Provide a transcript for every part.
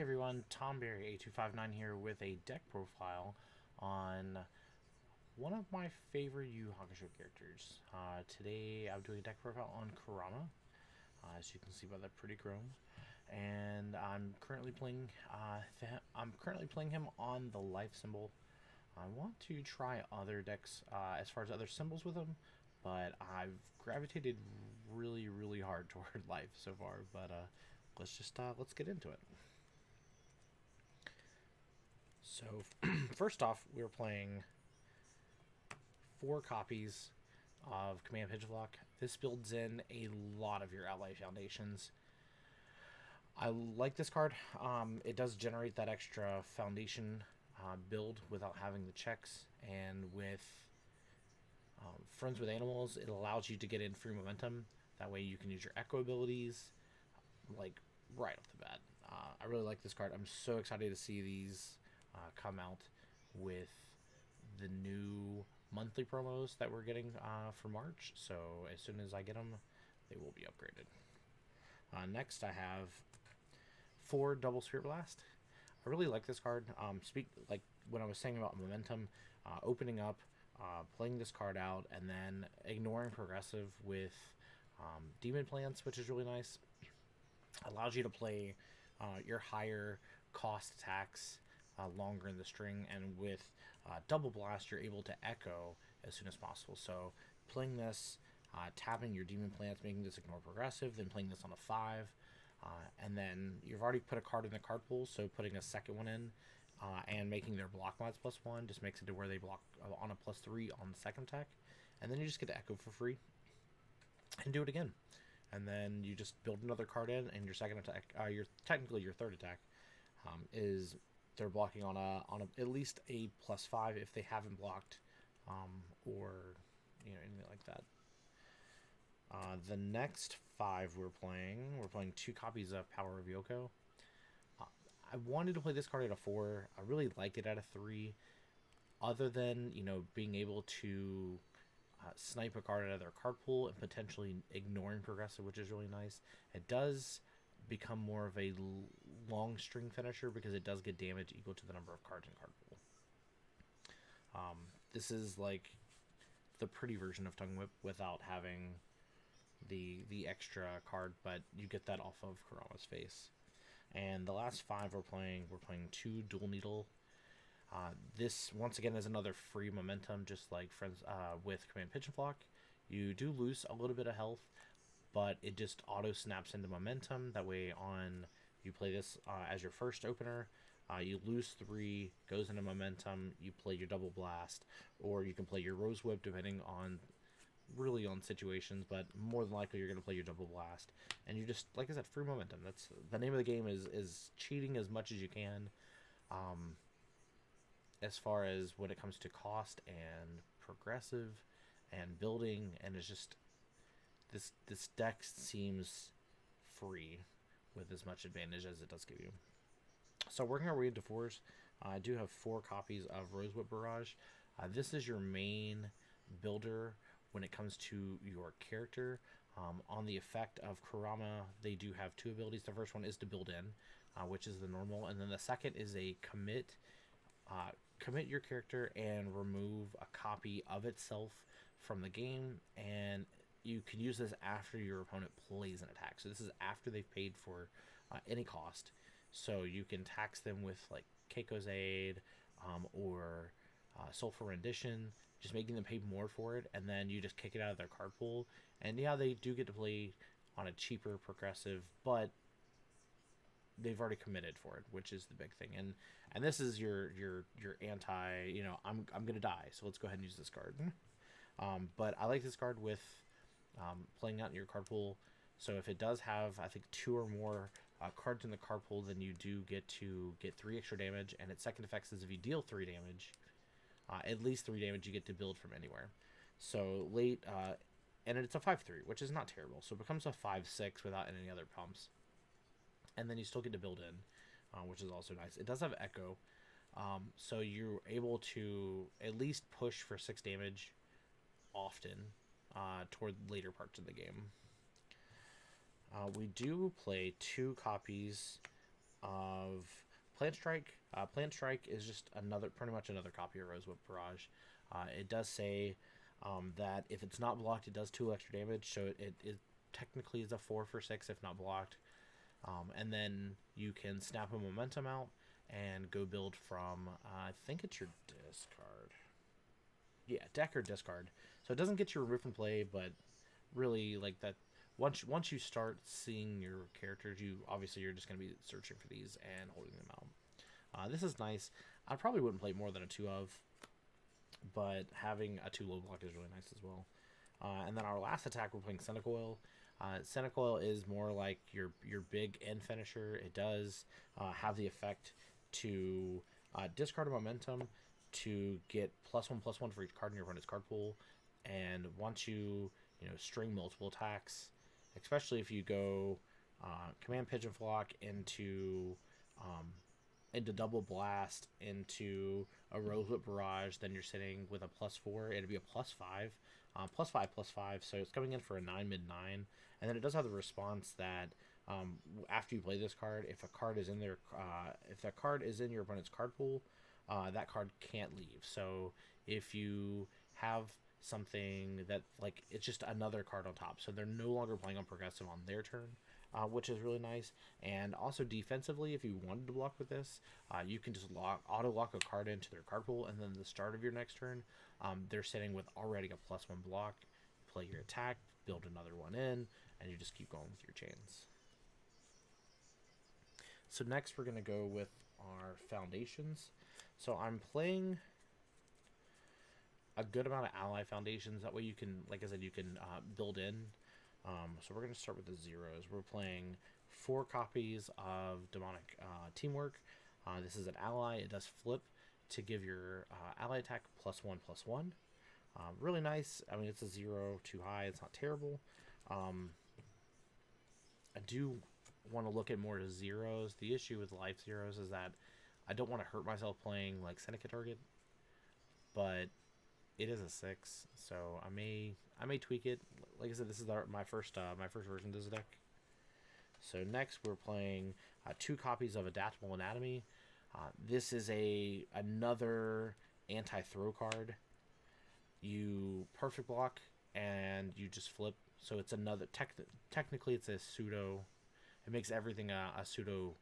everyone, Tomberry8259 here with a deck profile on one of my favorite Yu Hakusho characters. Today I'm doing a deck profile on Kurama, as you can see by the pretty chrome, and I'm currently playing him on the life symbol. I want to try other decks as far as other symbols with him, but I've gravitated really hard toward life so far. But let's get into it. So first off, we're playing 4 copies of Command Pidgeotlock. This builds in a lot of your ally foundations. I like this card. It does generate that extra foundation build without having the checks, and with Friends with Animals, it allows you to get in free momentum. That way you can use your Echo abilities, like, right off the bat. I really like this card. I'm so excited to see these come out with the new monthly promos that we're getting for March. So as soon as I get them, they will be upgraded. Next, I have 4 Double Spirit Blast. I really like this card. Like when I was saying about momentum, opening up, playing this card out, and then ignoring progressive with Demon Plants, which is really nice. Allows you to play your higher cost attacks longer in the string, and with Double Blast, you're able to echo as soon as possible. So playing this, tapping your Demon Plants, making this ignore progressive, then playing this on a 5, and then you've already put a card in the card pool, so putting a second one in and making their block mods +1 just makes it to where they block on a +3 on the second attack, and then you just get to echo for free and do it again. And then you just build another card in, and your second attack, technically your third attack, is they're blocking on a at least a +5 if they haven't blocked, or anything like that. The next 5 we're playing 2 copies of Power of Yoko. I wanted to play this card at a 4. I really like it at a 3. Other than being able to snipe a card out of their card pool and potentially ignoring progressive, which is really nice. It does become more of a long string finisher because it does get damage equal to the number of cards in card pool. This is like the pretty version of Tongue Whip without having the extra card, but you get that off of Kurama's face. And the last 5 we're playing 2 Dual Needle. This once again is another free momentum, just like Friends with Command Pidgeotlock. You do lose a little bit of health, but it just auto snaps into momentum. That way, you play this as your first opener, you lose 3, goes into momentum. You play your Double Blast, or you can play your Rose Whip, depending on situations. But more than likely, you're going to play your Double Blast, and you just, like I said, free momentum. That's the name of the game. Is cheating as much as you can. As far as when it comes to cost and progressive and building, and it's just this deck seems free with as much advantage as it does give you. So working our way into 4s, I do have 4 copies of Rosewhip Barrage. This is your main builder when it comes to your character. On the effect of Kurama, they do have 2 abilities. The first one is to build in, which is the normal, and then the second is a commit. Commit your character and remove a copy of itself from the game, and you can use this after your opponent plays an attack. So this is after they've paid for any cost. So you can tax them with like Keiko's Aid or Sulfur Rendition, just making them pay more for it, and then you just kick it out of their card pool. And yeah, they do get to play on a cheaper progressive, but they've already committed for it, which is the big thing. And this is your anti, I'm gonna die, so let's go ahead and use this card. But I like this card with playing out in your card pool. So if it does have, I think, 2 or more cards in the card pool, then you do get to get 3 extra damage, and its second effect is if you deal 3 damage, at least 3 damage, you get to build from anywhere. So late, and it's a 5/3, which is not terrible. So it becomes a 5/6 without any other pumps. And then you still get to build in, which is also nice. It does have Echo, so you're able to at least push for 6 damage often toward later parts of the game. We do play 2 copies of Plant Strike. Plant Strike is just pretty much another copy of Rosewhip Barrage. It does say that if it's not blocked, it does 2 extra damage, so it technically is a 4 for 6 if not blocked. And then you can snap a momentum out and go build from, I think it's your discard. Yeah, deck or discard. So it doesn't get you removed from play, but really, like, that once you start seeing your characters, you're just going to be searching for these and holding them out. This is nice. I probably wouldn't play more than a 2 of, but having a 2 low block is really nice as well. And then our last attack, we're playing Cynical Oil. Cynical Oil is more like your big end finisher. It does have the effect to discard a momentum to get +1/+1 for each card in your opponent's card pool. And once you string multiple attacks, especially if you go Command Pigeon Flock into Double Blast into a Rosewhip Barrage, then you're sitting with a +4. It'd be a +5, +5/+5. So it's coming in for a 9 mid-9, and then it does have the response that after you play this card, if a card is in there, if that card is in your opponent's card pool, that card can't leave. So if you have something that, like, it's just another card on top, so they're no longer playing on progressive on their turn, which is really nice. And also defensively, if you wanted to block with this, you can just auto lock a card into their card pool, and then the start of your next turn, they're sitting with already a +1 block. Play your attack, build another one in, and you just keep going with your chains. So next we're going to go with our foundations. So I'm playing a good amount of ally foundations. That way you can, like I said, you can build in. So we're going to start with the zeros. We're playing 4 copies of Demonic Teamwork. This is an ally. It does flip to give your ally attack +1/+1. Really nice. I mean, it's a 0 too high. It's not terrible. I do want to look at more zeros. The issue with life zeros is that I don't want to hurt myself playing like Syndicate Target, but it is a 6, so I may tweak it. Like I said, this is my first version of this deck. So next we're playing 2 copies of Adaptable Anatomy. This is another anti-throw card. You perfect block and you just flip. So it's another technically it's a pseudo. It makes everything a pseudo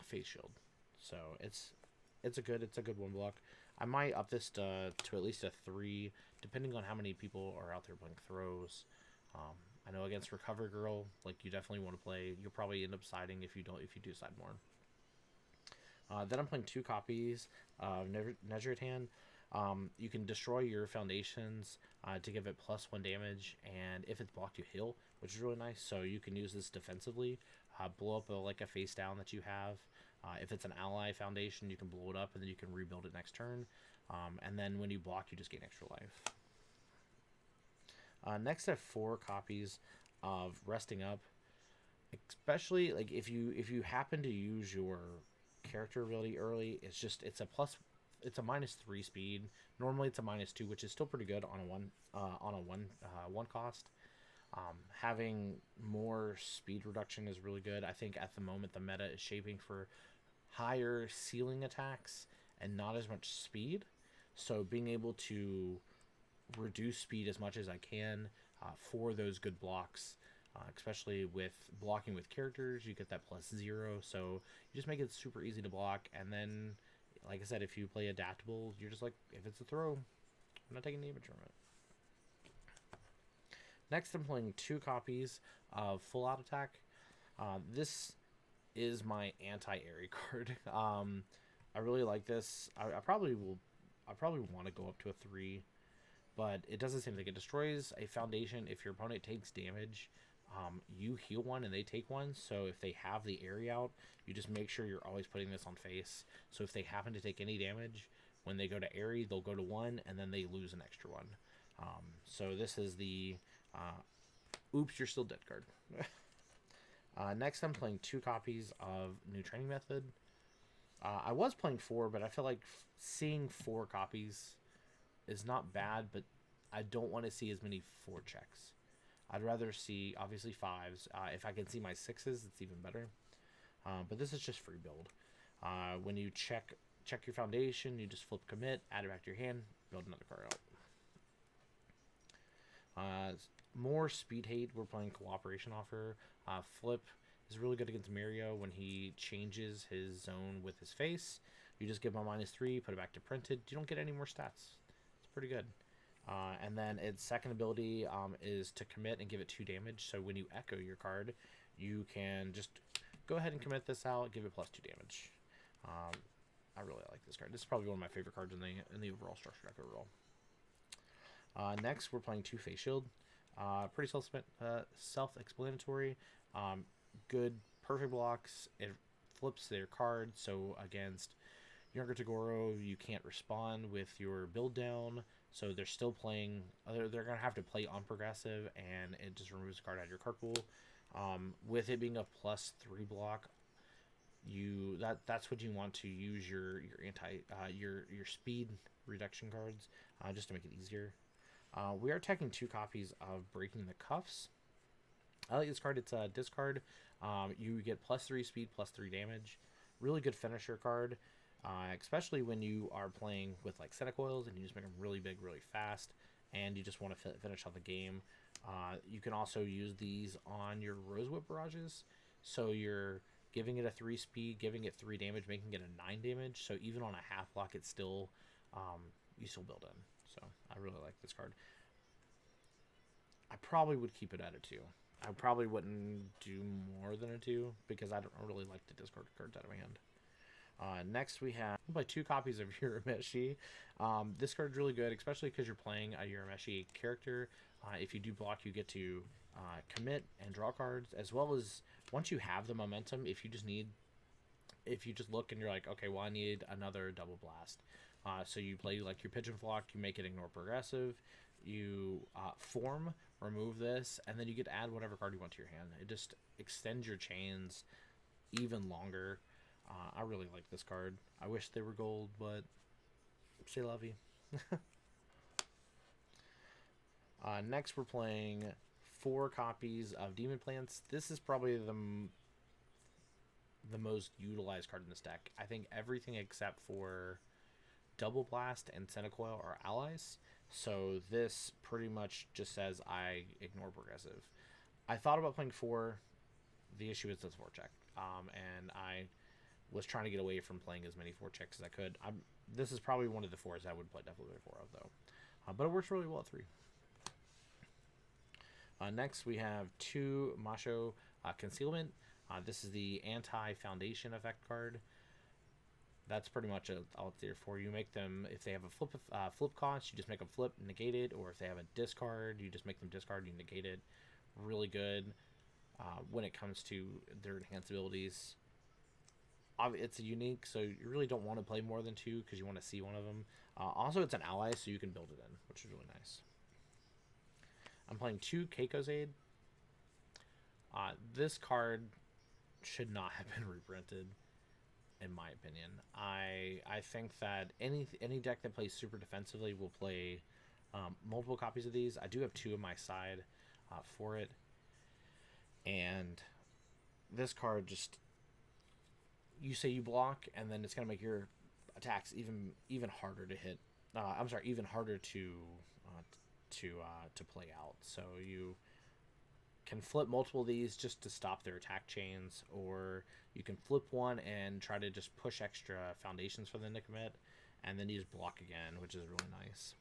face shield. So it's a good 1 block. I might up this to at least a 3, depending on how many people are out there playing throws. I know against Recover Girl, like, you definitely want to play. You'll probably end up siding if you do side more. Then I'm playing 2 copies of Nezhuratan. You can destroy your foundations to give it +1 damage, and if it's blocked, you heal, which is really nice. So you can use this defensively, blow up a face down that you have. If it's an ally foundation, you can blow it up, and then you can rebuild it next turn. And then when you block, you just gain extra life. Next, I have 4 copies of Resting Up. Especially, like, if you happen to use your character ability early, it's a -3 speed. Normally it's a -2, which is still pretty good on a one cost. Having more speed reduction is really good. I think at the moment the meta is shaping for higher ceiling attacks and not as much speed. So being able to reduce speed as much as I can for those good blocks, especially with blocking with characters, you get that +0. So you just make it super easy to block. And then, like I said, if you play adaptable, you're just like, if it's a throw, I'm not taking damage from it. Next, I'm playing 2 copies of Full Out Attack. This is my anti-airy card. I really like this. I probably want to go up to a 3, but it does the same thing. It destroys a foundation if your opponent takes damage. You heal 1 and they take 1. So if they have the airy out, you just make sure you're always putting this on face. So if they happen to take any damage, when they go to airy, they'll go to 1 and then they lose an extra 1. So this is the oops, you're still dead card. Next, I'm playing 2 copies of New Training Method. I was playing 4, but I feel like seeing 4 copies is not bad, but I don't want to see as many 4 checks. I'd rather see, obviously, 5s. If I can see my 6s, it's even better. But this is just free build. When you check your foundation, you just flip commit, add it back to your hand, build another card out. More speed hate. We're playing cooperation offer. Flip is really good against Mario when he changes his zone with his face. You just give him a -3, put it back to printed. You don't get any more stats. It's pretty good. And then its second ability is to commit and give it 2 damage. So when you echo your card, you can just go ahead and commit this out, give it +2 damage. I really like this card. This is probably one of my favorite cards in the overall structure deck overall. Next, we're playing 2 Face Shield. Pretty self-explanatory. Good, perfect blocks. It flips their card, so against Younger Tagoro, you can't respond with your build down. So they're still playing. They're gonna have to play on progressive, and it just removes a card out of your card pool. With it being a +3 block, that's what you want to use your speed reduction cards just to make it easier. We are attacking 2 copies of Breaking the Cuffs. I like this card. It's a discard. You get +3 speed, +3 damage. Really good finisher card, especially when you are playing with like Centicoils and you just make them really big, really fast, and you just want to finish out the game. You can also use these on your Rose Whip barrages. So you're giving it a 3 speed, giving it 3 damage, making it a 9 damage. So even on a half block, it's still you still build in. So I really like this card. I probably would keep it at a 2. I probably wouldn't do more than a 2 because I don't really like to discard cards out of my hand. Next, we have 2 copies of Urameshi. This card's really good, especially because you're playing a Urameshi character. If you do block, you get to commit and draw cards, as well as once you have the momentum, if you just look and you're like, okay, well, I need another double blast. So you play like your Pigeon Flock, you make it ignore progressive, you form, remove this, and then you get to add whatever card you want to your hand. It just extends your chains even longer. I really like this card. I wish they were gold, but c'est la vie. Next, we're playing 4 copies of Demon Plants. This is probably the most utilized card in this deck. I think everything except for Double Blast and Centicoil are allies. So this pretty much just says I ignore progressive. I thought about playing 4. The issue is it's 4 check. And I was trying to get away from playing as many 4 checks as I could. This is probably one of the 4s I would definitely play 4 of, though. But it works really well at 3. Next, we have 2 Macho Concealment. This is the anti-foundation effect card. That's pretty much all it's there for. You make them, if they have a flip cost, you just make them flip, negate it. Or if they have a discard, you just make them discard, you negate it. Really good when it comes to their enhanced abilities. It's unique, so you really don't want to play more than 2 because you want to see one of them. Also, it's an ally, so you can build it in, which is really nice. I'm playing 2 Keiko's Aid. This card should not have been reprinted, in my opinion. I think that any deck that plays super defensively will play multiple copies of these. I do have 2 on my side for it. And this card just... You say you block, and then it's going to make your attacks even harder to hit. I'm sorry, even harder to play out. So you can flip multiple of these just to stop their attack chains, or you can flip one and try to just push extra foundations for them to commit, and then you just block again, which is really nice.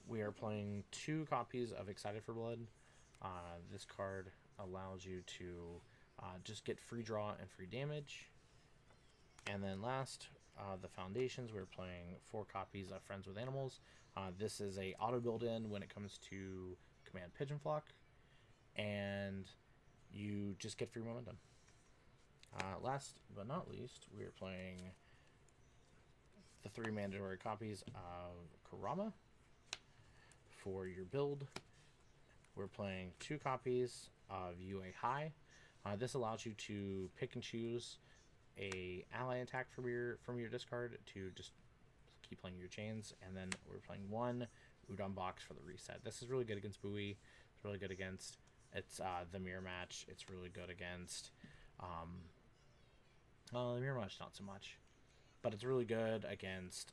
We are playing 2 copies of Excited for Blood. This card allows you to just get free draw and free damage. And then last, the foundations, we're playing 4 copies of Friends with Animals. This is a auto build-in when it comes to Command Pigeon Flock, and you just get free momentum. Last but not least, we're playing the 3 mandatory copies of Kurama for your build. We're playing 2 copies of UA High. This allows you to pick and choose a ally attack from your discard to just keep playing your chains. And then we're playing 1 Udon Box for the reset. This is really good against Bowie. It's really good against It's the mirror match. It's really good against. Well, the mirror match not so much, but it's really good against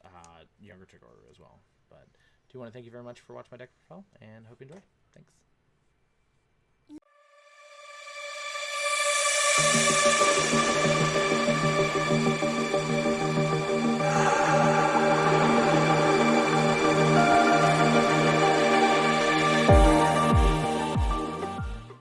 younger Togoro as well. But do want to thank you very much for watching my deck profile, and hope you enjoyed. Thanks.